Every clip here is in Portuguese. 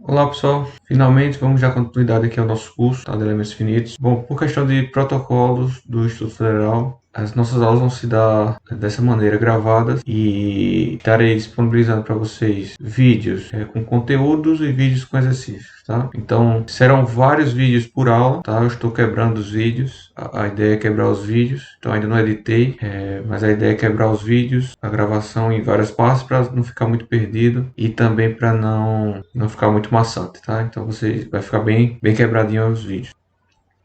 Olá pessoal, finalmente vamos dar continuidade aqui ao nosso curso, tá, de elementos finitos. Bom, por questão de protocolos do Instituto Federal, as nossas aulas vão se dar dessa maneira, gravadas, e estarei disponibilizando para vocês vídeos com conteúdos e vídeos com exercícios, tá? Então, serão vários vídeos por aula, tá? Eu estou quebrando os vídeos, a ideia é quebrar os vídeos, então ainda não editei, mas a ideia é quebrar os vídeos, a gravação em várias partes para não ficar muito perdido e também para não ficar muito maçante, tá? Então você vai ficar bem quebradinho os vídeos.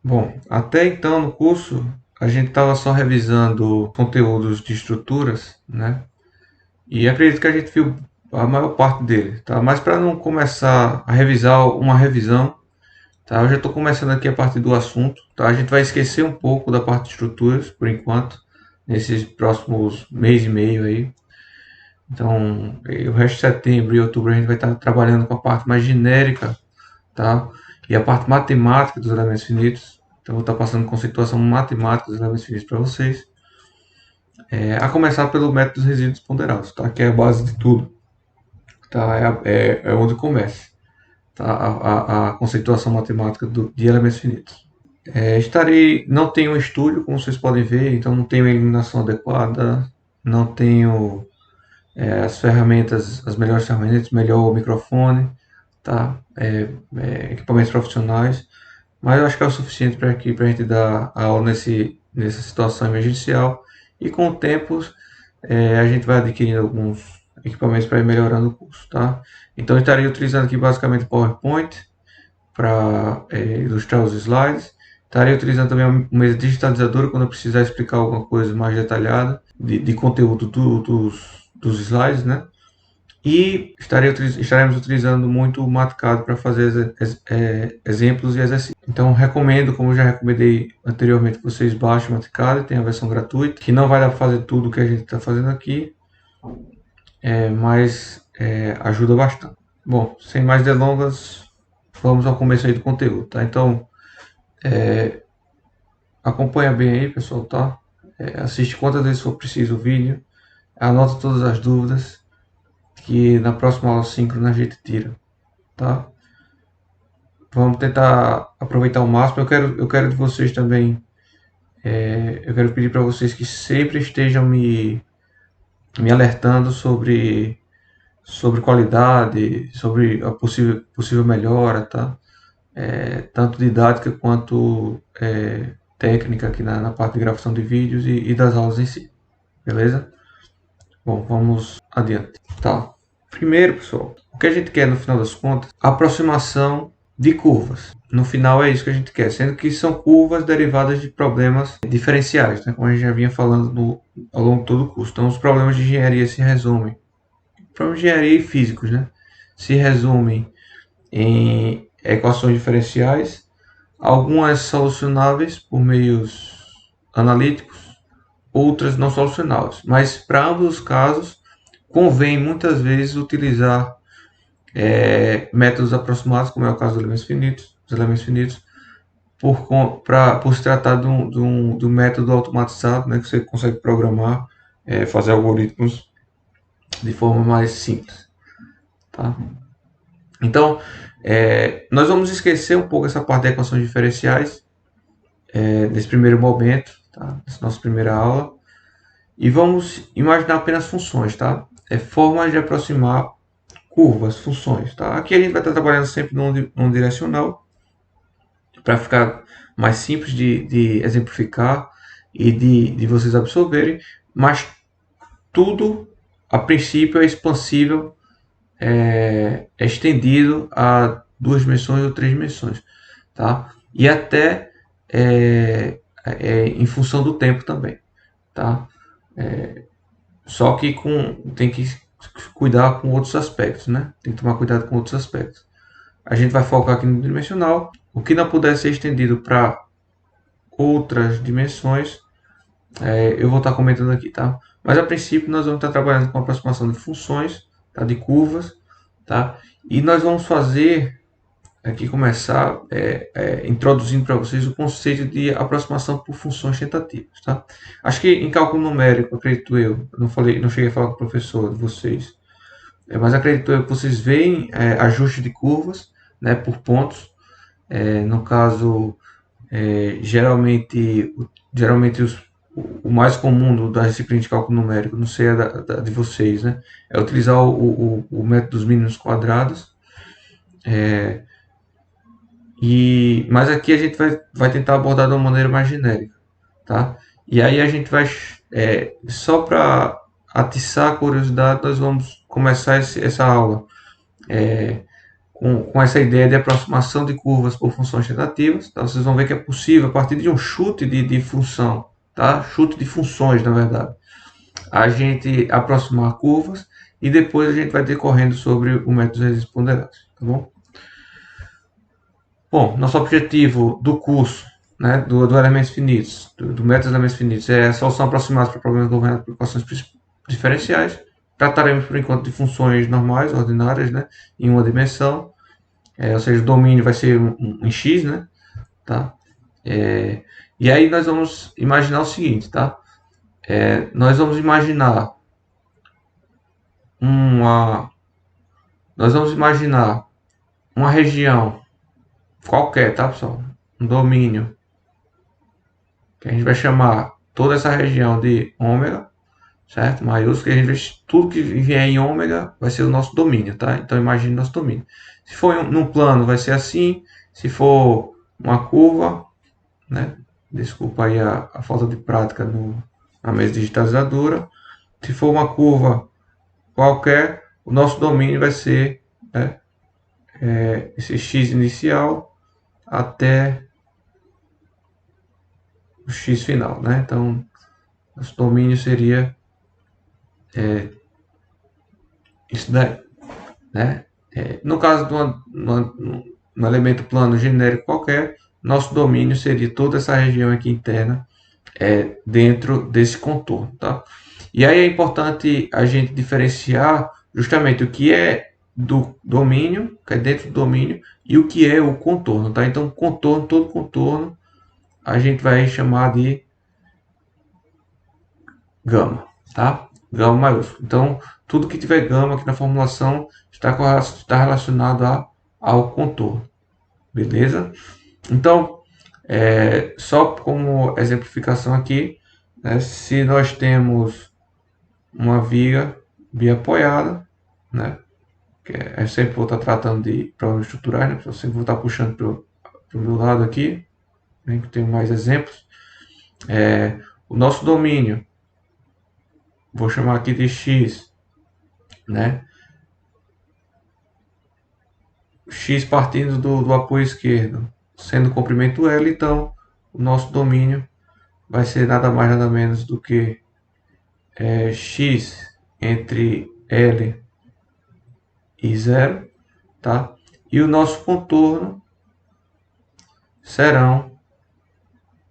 Bom, até então no curso a gente estava só revisando conteúdos de estruturas, né? E acredito que a gente viu a maior parte dele, tá? Mas para não começar a revisar uma revisão, tá? Eu já estou começando aqui a partir do assunto, tá? A gente vai esquecer um pouco da parte de estruturas por enquanto, nesses próximos mês e meio aí. Então, o resto de setembro e outubro a gente vai estar trabalhando com a parte mais genérica, tá? E a parte matemática dos elementos finitos. Então, eu vou estar passando conceituação matemática dos elementos finitos para vocês. A começar pelo método dos resíduos ponderados, tá? Que é a base de tudo, tá? É onde começa, tá? A conceituação matemática de elementos finitos. Não tenho um estúdio, como vocês podem ver, então não tenho iluminação adequada, não tenho as melhores ferramentas, melhor microfone, tá? Equipamentos profissionais, mas eu acho que é o suficiente para a gente dar a aula nessa situação emergencial, e com o tempo a gente vai adquirindo alguns equipamentos para ir melhorando o curso, tá? Então eu estarei utilizando aqui basicamente o PowerPoint para ilustrar os slides. Estarei utilizando também uma mesa digitalizadora quando eu precisar explicar alguma coisa mais detalhada de conteúdo dos slides, né? E estaremos utilizando muito o Matcad para fazer exemplos e exercícios. Então recomendo, como eu já recomendei anteriormente, que vocês baixem o Matcad, tem a versão gratuita, que não vai dar para fazer tudo o que a gente está fazendo aqui, mas ajuda bastante. Bom, sem mais delongas, vamos ao começo aí do conteúdo, tá? Então, acompanha bem aí, pessoal, tá? Assiste quantas vezes for preciso o vídeo, anota todas as dúvidas, que na próxima aula síncrona a gente tira, tá? Vamos tentar aproveitar o máximo. Eu quero de vocês também, eu quero pedir para vocês que sempre estejam me alertando sobre qualidade, sobre a possível melhora, tá? Tanto didática quanto técnica aqui na parte de gravação de vídeos e das aulas em si, beleza? Bom, vamos adiante, tá? Primeiro, pessoal, o que a gente quer no final das contas? Aproximação de curvas. No final é isso que a gente quer, sendo que são curvas derivadas de problemas diferenciais, né? Como a gente já vinha falando ao longo de todo o curso. Então, os problemas de engenharia se resumem, problemas de engenharia e físicos, né? Se resumem em equações diferenciais, algumas solucionáveis por meios analíticos, outras não solucionáveis. Mas para ambos os casos, convém muitas vezes utilizar métodos aproximados, como é o caso dos elementos finitos, por se tratar de um método automatizado, né, que você consegue programar, fazer algoritmos de forma mais simples, tá? Então, nós vamos esquecer um pouco essa parte de equações diferenciais nesse primeiro momento, tá? Nessa nossa primeira aula, e vamos imaginar apenas funções, tá? Formas de aproximar curvas, funções, tá? Aqui a gente vai estar trabalhando sempre num direcional, para ficar mais simples de exemplificar e de vocês absorverem, mas tudo, a princípio, é expansível, é estendido a 2 dimensões ou 3 dimensões, tá? E até em função do tempo também, tá? Só que tem que cuidar com outros aspectos, né? Tem que tomar cuidado com outros aspectos. A gente vai focar aqui no dimensional. O que não puder ser estendido para outras dimensões, eu vou estar comentando aqui, tá? Mas a princípio nós vamos estar trabalhando com aproximação de funções, tá? De curvas, tá? E nós vamos fazer aqui começar introduzindo para vocês o conceito de aproximação por funções tentativas, tá? Acho que em cálculo numérico, acredito eu, não cheguei a falar com o professor de vocês, mas acredito eu que vocês veem ajuste de curvas, né, por pontos. No caso, geralmente o mais comum da disciplina de cálculo numérico, não sei de vocês, né, é utilizar o método dos mínimos quadrados. Mas aqui a gente vai tentar abordar de uma maneira mais genérica, tá? E aí a gente vai, só para atiçar a curiosidade, nós vamos começar essa aula com essa ideia de aproximação de curvas por funções tentativas. Tá? Vocês vão ver que é possível, a partir de um chute de função, tá? Chute de funções, na verdade, a gente aproximar curvas e depois a gente vai decorrendo sobre o método de resistência ponderados, tá bom? Bom, nosso objetivo do curso, né, do elementos finitos, do método de elementos finitos, é a solução aproximada para problemas governados por equações diferenciais. Trataremos, por enquanto, de funções normais, ordinárias, né, em uma dimensão, ou seja, o domínio vai ser em x, né, tá? E aí nós vamos imaginar o seguinte, tá? Nós vamos imaginar uma, nós vamos imaginar uma região qualquer, tá, pessoal? Um domínio que a gente vai chamar toda essa região de ômega, certo? Maiúsculo, a gente vai, tudo que vier em ômega vai ser o nosso domínio, tá? Então imagine nosso domínio. Se for num plano, vai ser assim. Se for uma curva, né? Desculpa aí a falta de prática na mesa digitalizadora. Se for uma curva qualquer, o nosso domínio vai ser, né, esse x inicial até o x final, né? Então, nosso domínio seria isso daí, né? No caso de um elemento plano genérico qualquer, nosso domínio seria toda essa região aqui interna dentro desse contorno, tá? E aí é importante a gente diferenciar justamente o que é do domínio, que é dentro do domínio, e o que é o contorno, tá? Então, contorno, todo contorno, a gente vai chamar de gama, tá? Gama maiúsculo. Então, tudo que tiver gama aqui na formulação está relacionado ao contorno, beleza? Então, só como exemplificação aqui, né, se nós temos uma viga biapoiada, né, que eu sempre vou estar tratando de problemas estruturais, né, eu sempre vou estar puxando para o meu lado aqui, né, que tenho mais exemplos. O nosso domínio, vou chamar aqui de x, né, x partindo do apoio esquerdo, sendo o comprimento L, então o nosso domínio vai ser nada mais nada menos do que x entre L e 0, tá? E o nosso contorno serão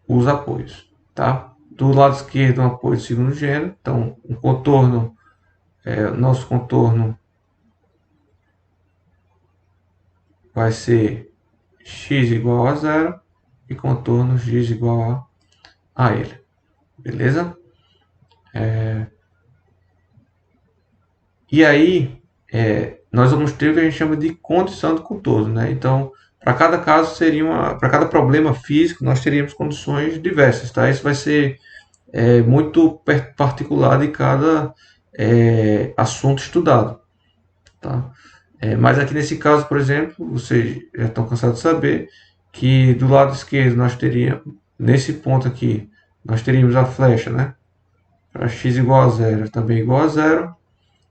os apoios, tá? Do lado esquerdo, um apoio de segundo gênero, então o contorno, nosso contorno vai ser x igual a 0 e contorno x igual a L, beleza? E aí, nós vamos ter o que a gente chama de condição de contorno, né? Então, para cada caso para cada problema físico, nós teríamos condições diversas, tá? Isso vai ser muito particular de cada assunto estudado, tá? Mas aqui nesse caso, por exemplo, vocês já estão cansados de saber que do lado esquerdo nós teríamos, nesse ponto aqui, nós teríamos a flecha, né? Para x igual a 0, também igual a 0,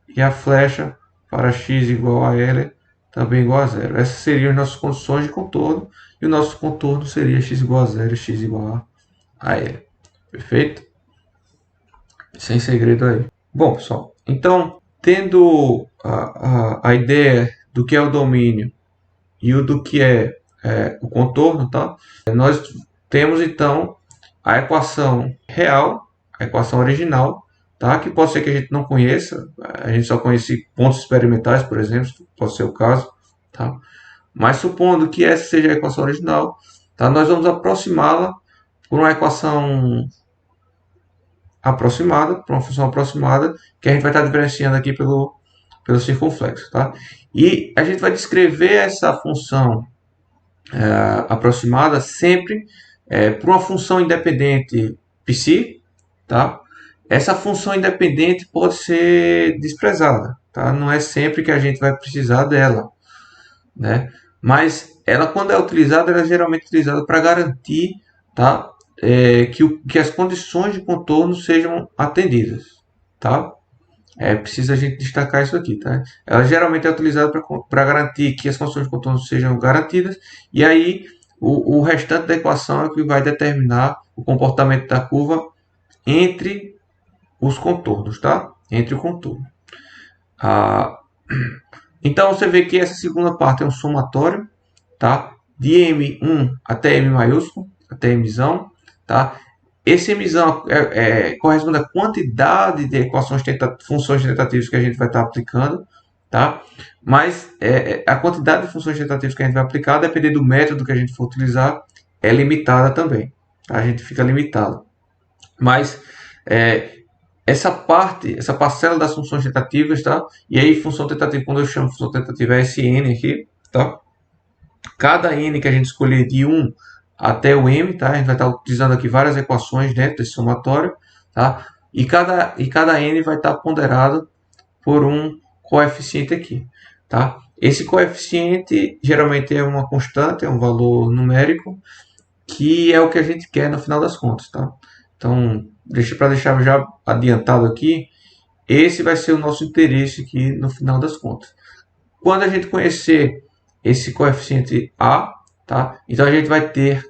e a flecha para x igual a L também igual a 0. Essas seriam as nossas condições de contorno, e o nosso contorno seria x igual a 0 e x igual a L. Perfeito? Sem segredo aí. Bom, pessoal, então, tendo a ideia do que é o domínio e o do que o contorno, tá? Nós temos, então, a equação real, a equação original, tá? Que pode ser que a gente não conheça, a gente só conhece pontos experimentais, por exemplo, pode ser o caso, tá? Mas supondo que essa seja a equação original, tá? Nós vamos aproximá-la por uma equação aproximada, por uma função aproximada, que a gente vai estar diferenciando aqui pelo pelo circunflexo, tá? E a gente vai descrever essa função aproximada sempre por uma função independente psi, tá? Essa função independente pode ser desprezada, tá? Não é sempre que a gente vai precisar dela, né? Mas ela, quando é utilizada, ela é geralmente utilizada para garantir, tá? Que as condições de contorno sejam atendidas, tá? Precisa a gente destacar isso aqui, tá? Ela geralmente é utilizada para garantir que as condições de contorno sejam garantidas, e aí o restante da equação é que vai determinar o comportamento da curva entre os contornos, tá? Entre o contorno. Ah, então você vê que essa segunda parte é um somatório, tá? De M1 até M maiúsculo, até Mzão, tá? Esse Mzão corresponde à quantidade de funções tentativas que a gente vai estar aplicando, tá? Mas a quantidade de funções tentativas que a gente vai aplicar, dependendo do método que a gente for utilizar, é limitada também, tá? A gente fica limitado. Mas essa parte, essa parcela das funções tentativas, tá? E aí função tentativa, quando eu chamo função tentativa, é esse n aqui, tá? Cada n que a gente escolher de 1 até o m, tá? A gente vai estar utilizando aqui várias equações dentro desse somatório, tá? E cada n vai estar ponderado por um coeficiente aqui, tá? Esse coeficiente geralmente é uma constante, é um valor numérico, que é o que a gente quer no final das contas, tá? Então, para deixar já adiantado aqui, esse vai ser o nosso interesse aqui no final das contas. Quando a gente conhecer esse coeficiente A, tá? Então a gente vai ter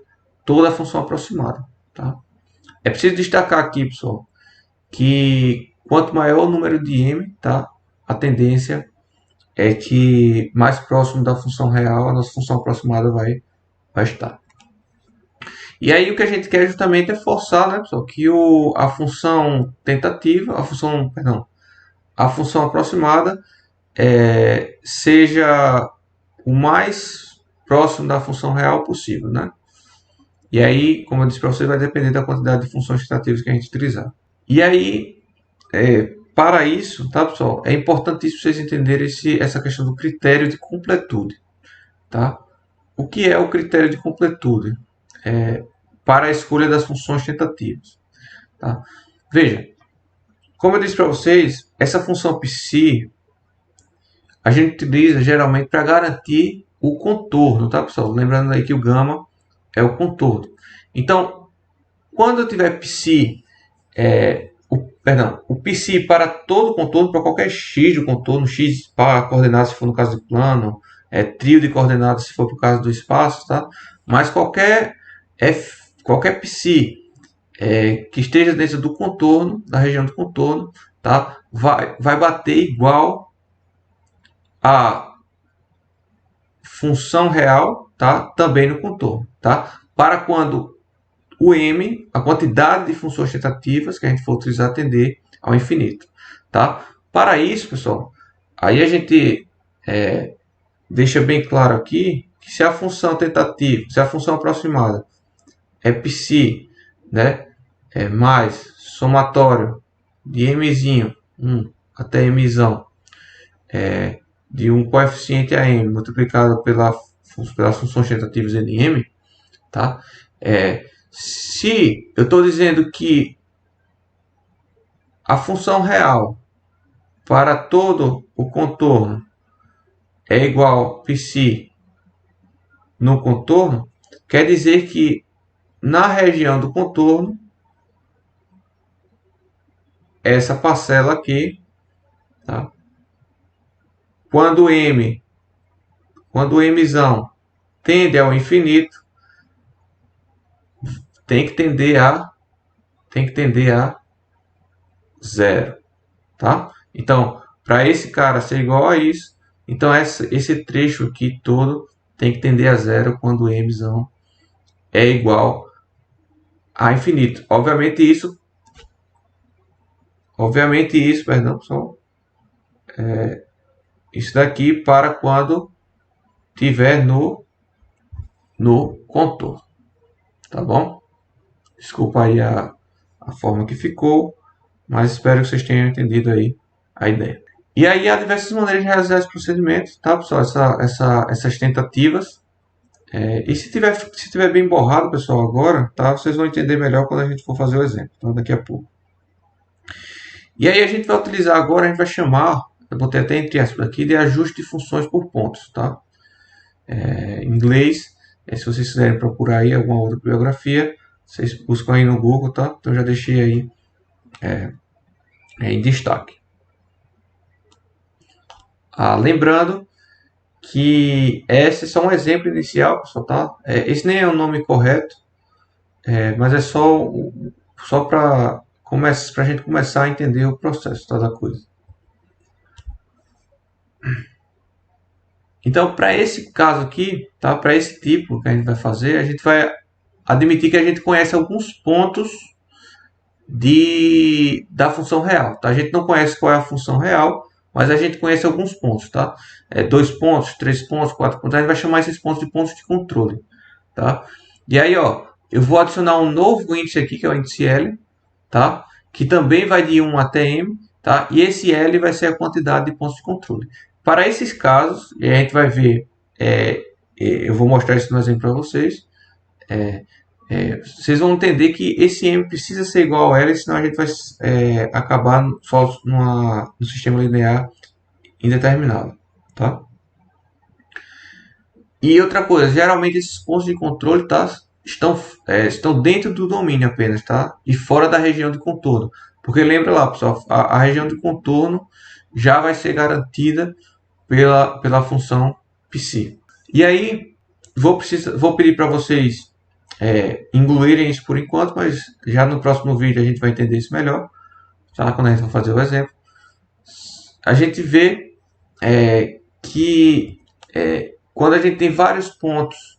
toda a função aproximada, tá? É preciso destacar aqui, pessoal, que quanto maior o número de m, tá? A tendência é que mais próximo da função real a nossa função aproximada vai estar. E aí o que a gente quer justamente é forçar, né, pessoal, que a função tentativa, a função aproximada seja o mais próximo da função real possível, né? E aí, como eu disse para você, vai depender da quantidade de funções tentativas que a gente utilizar. E aí, para isso, tá, pessoal, é importantíssimo vocês entenderem essa questão do critério de completude, tá? O que é o critério de completude? Para a escolha das funções tentativas, tá? Veja, como eu disse para vocês, essa função psi a gente utiliza geralmente para garantir o contorno, tá, pessoal? Lembrando aí que o gama é o contorno. Então, quando eu tiver psi, o psi para todo o contorno, para qualquer x do contorno, x para coordenadas se for no caso do plano, trio de coordenadas se for para o caso do espaço, tá? Mas qualquer psi que esteja dentro do contorno, da região do contorno, tá? Vai bater igual a função real, tá? Também no contorno, tá? Para quando o m, a quantidade de funções tentativas que a gente for utilizar, tender ao infinito, tá? Para isso, pessoal, aí a gente deixa bem claro aqui que se a função tentativa, se a função aproximada é psi, né, mais somatório de mzinho 1 até mzão de um coeficiente a m multiplicado pelas funções tentativas de m, tá? Se eu estou dizendo que a função real para todo o contorno é igual a psi no contorno, quer dizer que na região do contorno, essa parcela aqui, tá? Quando mzão tende ao infinito, tem que tender a zero, tá? Então, para esse cara ser igual a isso, então esse trecho aqui todo tem que tender a zero quando mzão é igual a infinito. Obviamente isso, perdão, pessoal, isso daqui para quando tiver no contorno, tá bom? Desculpa aí a forma que ficou, mas espero que vocês tenham entendido aí a ideia. E aí há diversas maneiras de realizar esse procedimento, tá, pessoal? Essas tentativas. E se tiver bem borrado, pessoal, agora, tá? Vocês vão entender melhor quando a gente for fazer o exemplo, tá? Daqui a pouco. E aí a gente vai utilizar agora, a gente vai chamar, eu botei até entre aspas aqui, de ajuste de funções por pontos, tá? Em inglês, se vocês quiserem procurar aí alguma outra bibliografia, vocês buscam aí no Google, tá? Então eu já deixei aí em destaque. Lembrando que esse é só um exemplo inicial, pessoal, tá? Esse nem é o nome correto, mas é só para a gente começar a entender o processo, tá, da coisa. Então, para esse caso aqui, tá? Para esse tipo que a gente vai fazer, a gente vai admitir que a gente conhece alguns pontos da função real, tá? A gente não conhece qual é a função real, mas a gente conhece alguns pontos, tá? 2 pontos, 3 pontos, 4 pontos, a gente vai chamar esses pontos de pontos de controle, tá? E aí, ó, eu vou adicionar um novo índice aqui, que é o índice L, tá? Que também vai de 1 até M, tá? E esse L vai ser a quantidade de pontos de controle. Para esses casos, a gente vai ver, eu vou mostrar isso no exemplo para vocês, vocês vão entender que esse M precisa ser igual a L, senão a gente vai acabar só no sistema linear indeterminado, tá? E outra coisa, geralmente esses pontos de controle, tá, estão dentro do domínio apenas, tá? E fora da região de contorno. Porque lembra lá, pessoal, a região de contorno já vai ser garantida pela função psi. E aí, vou pedir para vocês incluírem isso por enquanto, mas já no próximo vídeo a gente vai entender isso melhor, tá? Quando a gente for fazer o exemplo. A gente vê que quando a gente tem vários pontos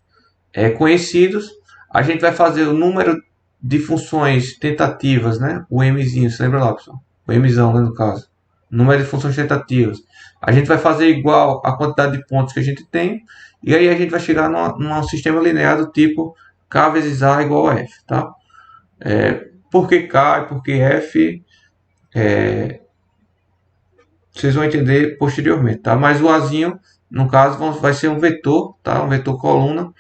conhecidos, a gente vai fazer o número de funções tentativas, né? O mzinho, você lembra lá, pessoal? O mzão, né, no caso. Número de funções tentativas. A gente vai fazer igual a quantidade de pontos que a gente tem, e aí a gente vai chegar num sistema linear do tipo K vezes A igual a F, tá? Por que K e por que F, vocês vão entender posteriormente, tá? Mas o Azinho, no caso, vai ser um vetor, tá? Um vetor coluna,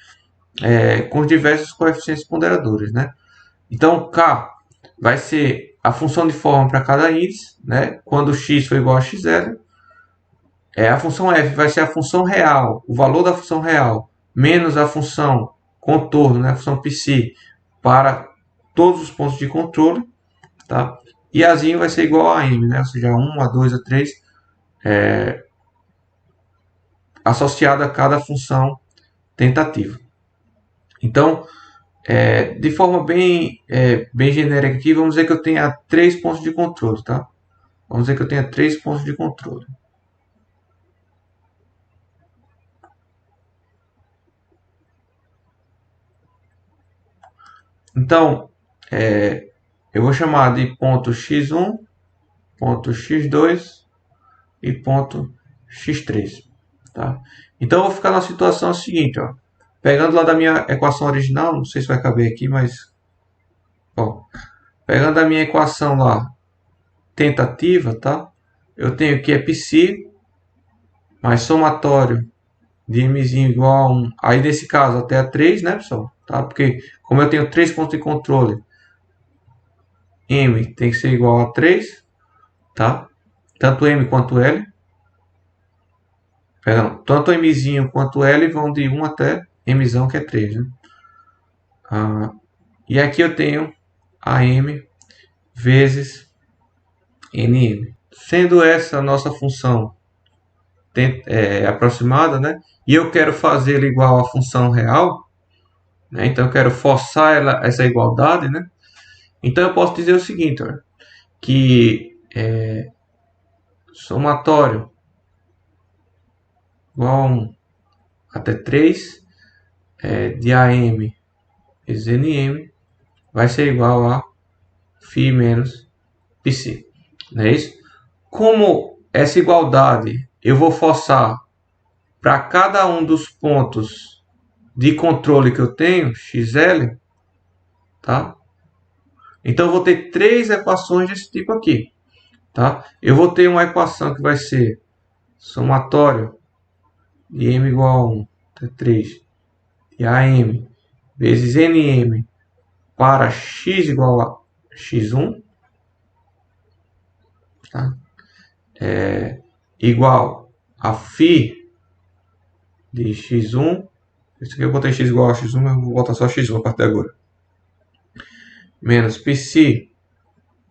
com diversos coeficientes ponderadores, né? Então, K vai ser a função de forma para cada índice, né? Quando x for igual a xl. A função f vai ser a função real, o valor da função real, menos a função contorno, né? A função psi, para todos os pontos de controle, tá? E Azinho vai ser igual a m, né? Ou seja, a 1, a 2, a 3, associado a cada função tentativa. Então, de forma bem genérica aqui, vamos dizer que eu tenha 3 pontos de controle, tá? Vamos dizer que eu tenha 3 pontos de controle. Então, eu vou chamar de ponto x1, ponto x2 e ponto x3, tá? Então, eu vou ficar na situação seguinte, ó. Pegando lá da minha equação original, não sei se vai caber aqui, mas... Ó, pegando a minha equação lá, tentativa, tá? Eu tenho que psi mais somatório de mzinho igual a 1. Aí, nesse caso, até a 3, né, pessoal? Tá? Porque, como eu tenho 3 pontos de controle, m tem que ser igual a 3, tá? Tanto m quanto l. Perdão, tanto mzinho quanto l vão de 1 até mzão, que é 3, né? E aqui eu tenho am vezes nm. Sendo essa a nossa função aproximada, né? E eu quero fazê-la igual à função real, né? Então eu quero forçar essa igualdade, né? Então eu posso dizer o seguinte, olha, que somatório igual a 1 até 3 de AM vezes NM vai ser igual a φ menos Psi. Não é isso? Como essa igualdade eu vou forçar para cada um dos pontos de controle que eu tenho, xl, tá? Então eu vou ter 3 equações desse tipo aqui. tá? Eu vou ter uma equação que vai ser somatório de m igual a 1 até 3 de AM vezes NM para x igual a x1, tá? Igual a φ de x1. Isso aqui eu botei x igual a x1, mas eu vou botar só x1 a partir de agora. Menos psi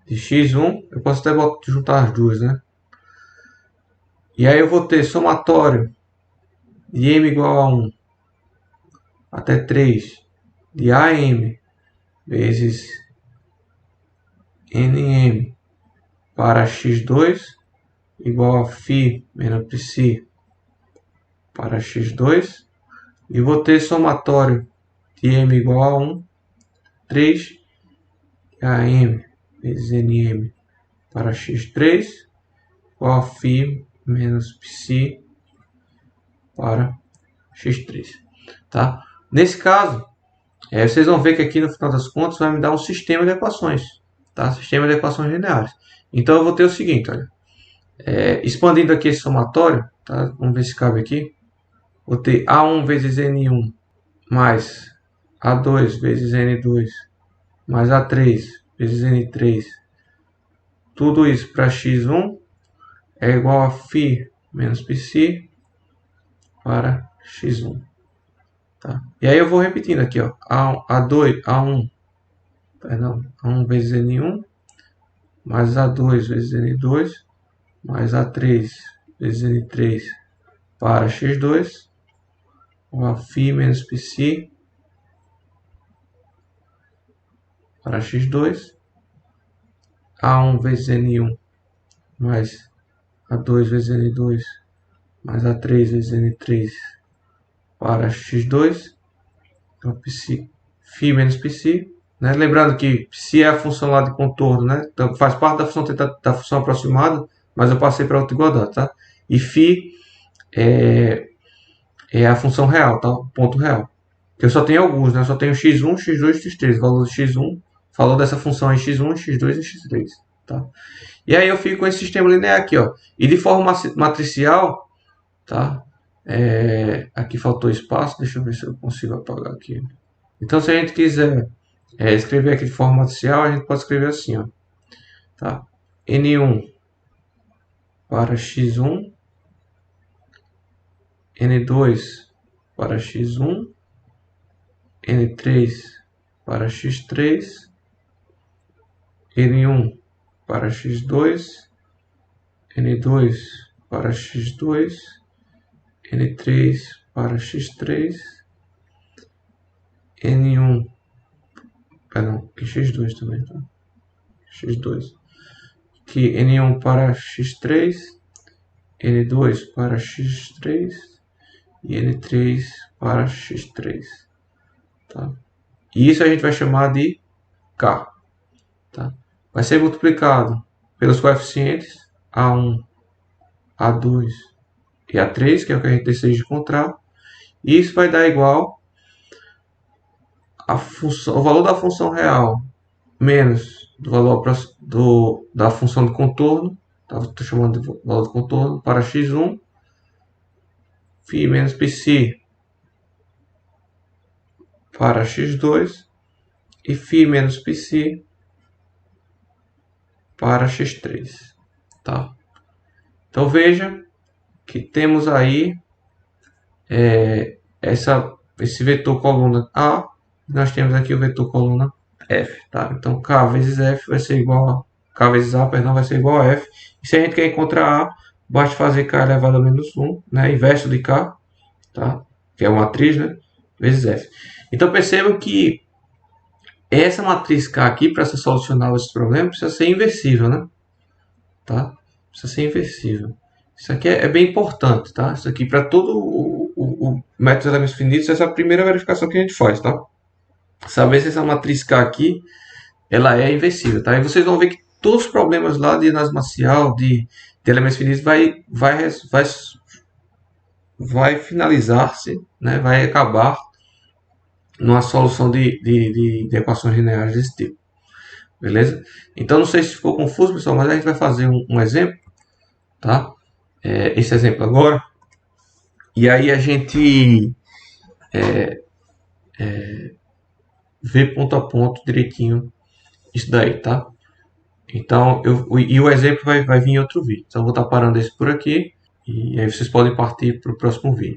de x1. Eu posso até juntar as duas, né? E aí eu vou ter somatório de m igual a 1 até 3 de AM vezes NM para x2 igual a φ menos psi para x2. E vou ter somatório de m igual a 1, 3 de AM vezes NM para x3 igual a φ menos psi para x3. Tá? Nesse caso, vocês vão ver que aqui no final das contas vai me dar um sistema de equações. Tá? Sistema de equações lineares. Então eu vou ter o seguinte, olha. Expandindo aqui esse somatório, tá? Vamos ver se cabe aqui. Vou ter A1 vezes N1 mais A2 vezes N2 mais A3 vezes N3. Tudo isso para x1 é igual a φ menos psi para x1. Tá? E aí eu vou repetindo aqui, ó. A1 vezes N1 mais A2 vezes N2 mais A3 vezes N3 para x2 igual a φ menos psi para x2. A1 vezes N1 mais A2 vezes N2 mais A3 vezes N3 para x2, então φ menos psi, né? Lembrando que psi é a função lá de contorno, né? Então faz parte da função aproximada, mas eu passei para outra igualdade, tá? E φ é a função real, tá? O ponto real. Que eu só tenho alguns, né? Eu só tenho x1, x2 e x3. O valor de x1 falou dessa função em x1, x2 e x3, tá? E aí eu fico com esse sistema linear aqui, ó. E de forma matricial, tá? Aqui faltou espaço, deixa eu ver se eu consigo apagar aqui. Então, se a gente quiser escrever aqui de forma matricial, a gente pode escrever assim, ó. Tá? N1 para x1, N2 para x1, N3 para x3, N1 para x2, N2 para x2, N3 para x3, N1, perdão, aqui x2 também, tá? x2, aqui N1 para x3, N2 para x3 e N3 para x3, tá? E isso a gente vai chamar de K, tá? Vai ser multiplicado pelos coeficientes A1, A2 e A3, que é o que a gente deseja encontrar, e isso vai dar igual o valor da função real menos do valor da função de contorno, tá? Estou chamando de valor de contorno, para x1, φ menos psi para x2 e φ menos psi para x3, tá? Então veja que temos aí esse vetor coluna A, nós temos aqui o vetor coluna F, tá? Então K vezes F vai ser igual a K vezes A, perdão, vai ser igual a F. E se a gente quer encontrar A, basta fazer K elevado a menos 1, né? Inverso de K, tá? Que é uma matriz, né? Vezes F. Então perceba que essa matriz K aqui, para ser solucionar esse problema, precisa ser inversível, né? Tá? Precisa ser inversível. Isso aqui é bem importante, tá? Isso aqui para todo o método de elementos finitos, essa é a primeira verificação que a gente faz, tá? Saber se essa matriz K aqui, ela é inversível, tá? E vocês vão ver que todos os problemas lá de análise maciel, de elementos finitos, vai finalizar-se, né? Vai acabar numa solução de equações lineares desse tipo. beleza? Então não sei se ficou confuso, pessoal, mas a gente vai fazer um exemplo, tá? Esse exemplo agora, e aí a gente vê ponto a ponto direitinho isso daí, tá? Então, o exemplo vai vir em outro vídeo. Então, eu vou estar parando esse por aqui e aí vocês podem partir para o próximo vídeo.